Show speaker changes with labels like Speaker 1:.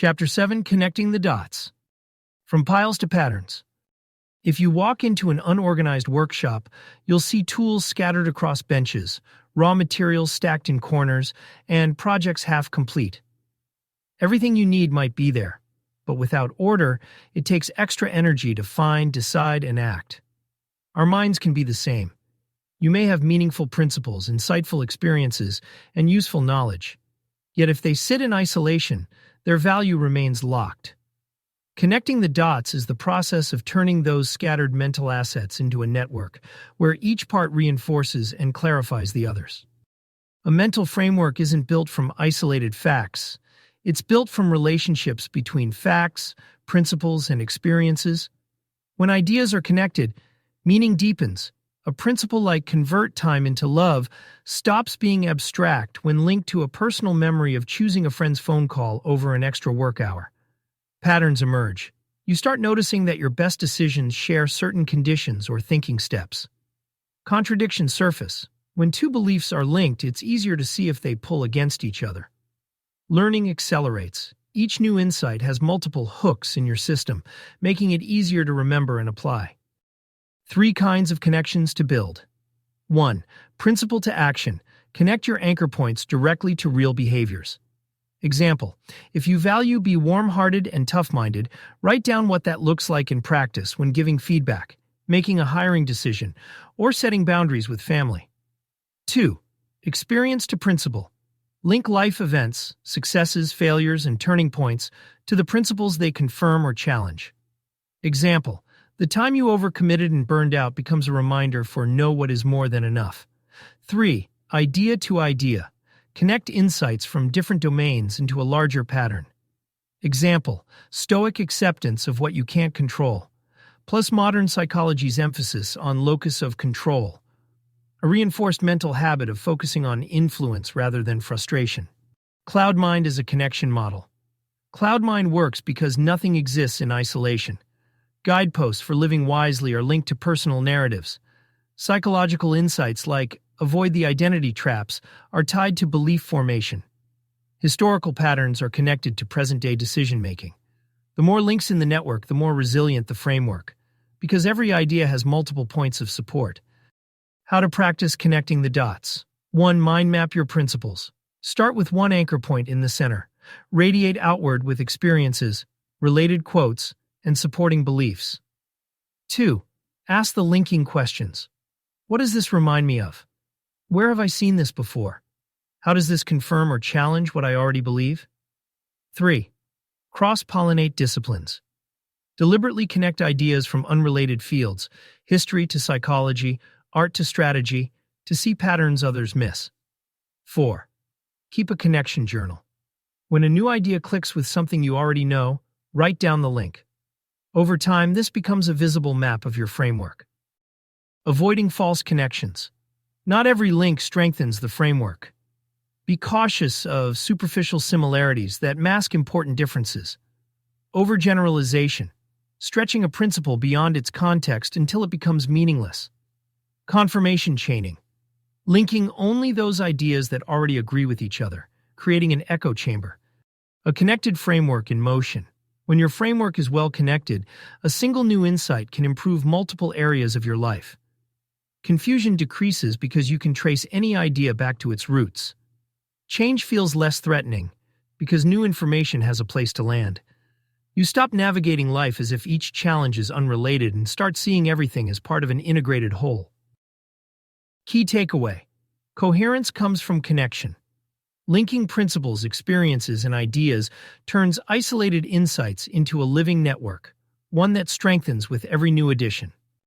Speaker 1: Chapter 7: Connecting the Dots. From Piles to Patterns. If you walk into an unorganized workshop, you'll see tools scattered across benches, raw materials stacked in corners, and projects half complete. Everything you need might be there, but without order, it takes extra energy to find, decide, and act. Our minds can be the same. You may have meaningful principles, insightful experiences, and useful knowledge. Yet if they sit in isolation, their value remains locked. Connecting the dots is the process of turning those scattered mental assets into a network, where each part reinforces and clarifies the others. A mental framework isn't built from isolated facts. It's built from relationships between facts, principles, and experiences. When ideas are connected, meaning deepens. A principle like convert time into love stops being abstract when linked to a personal memory of choosing a friend's phone call over an extra work hour. Patterns emerge. You start noticing that your best decisions share certain conditions or thinking steps. Contradictions surface. When two beliefs are linked, it's easier to see if they pull against each other. Learning accelerates. Each new insight has multiple hooks in your system, making it easier to remember and apply. 3 kinds of connections to build. 1. Principle to action. Connect your anchor points directly to real behaviors. Example: if you value be warm-hearted and tough-minded, write down what that looks like in practice when giving feedback, making a hiring decision, or setting boundaries with family. 2. Experience to principle. Link life events, successes, failures, and turning points to the principles they confirm or challenge. Example: the time you overcommitted and burned out becomes a reminder for know what is more than enough. 3. Idea to idea. Connect insights from different domains into a larger pattern. Example: stoic acceptance of what you can't control, plus modern psychology's emphasis on locus of control. A reinforced mental habit of focusing on influence rather than frustration. Cloud mind is a connection model. Cloud mind works because nothing exists in isolation. Guideposts for living wisely are linked to personal narratives. Psychological insights like avoid the identity traps are tied to belief formation. Historical patterns are connected to present-day decision-making. The more links in the network, the more resilient the framework, because every idea has multiple points of support. How to practice connecting the dots. 1. Mind map your principles. Start with one anchor point in the center. Radiate outward with experiences, related quotes, and supporting beliefs. 2. Ask the linking questions. What does this remind me of? Where have I seen this before? How does this confirm or challenge what I already believe? 3. Cross-pollinate disciplines. Deliberately connect ideas from unrelated fields, history to psychology, art to strategy, to see patterns others miss. 4. Keep a connection journal. When a new idea clicks with something you already know, write down the link. Over time, this becomes a visible map of your framework. Avoiding false connections. Not every link strengthens the framework. Be cautious of superficial similarities that mask important differences. Overgeneralization. Stretching a principle beyond its context until it becomes meaningless. Confirmation chaining. Linking only those ideas that already agree with each other, creating an echo chamber. A connected framework in motion. When your framework is well connected, a single new insight can improve multiple areas of your life. Confusion decreases because you can trace any idea back to its roots. Change feels less threatening because new information has a place to land. You stop navigating life as if each challenge is unrelated and start seeing everything as part of an integrated whole. Key takeaway: coherence comes from connection. Linking principles, experiences, and ideas turns isolated insights into a living network, one that strengthens with every new addition.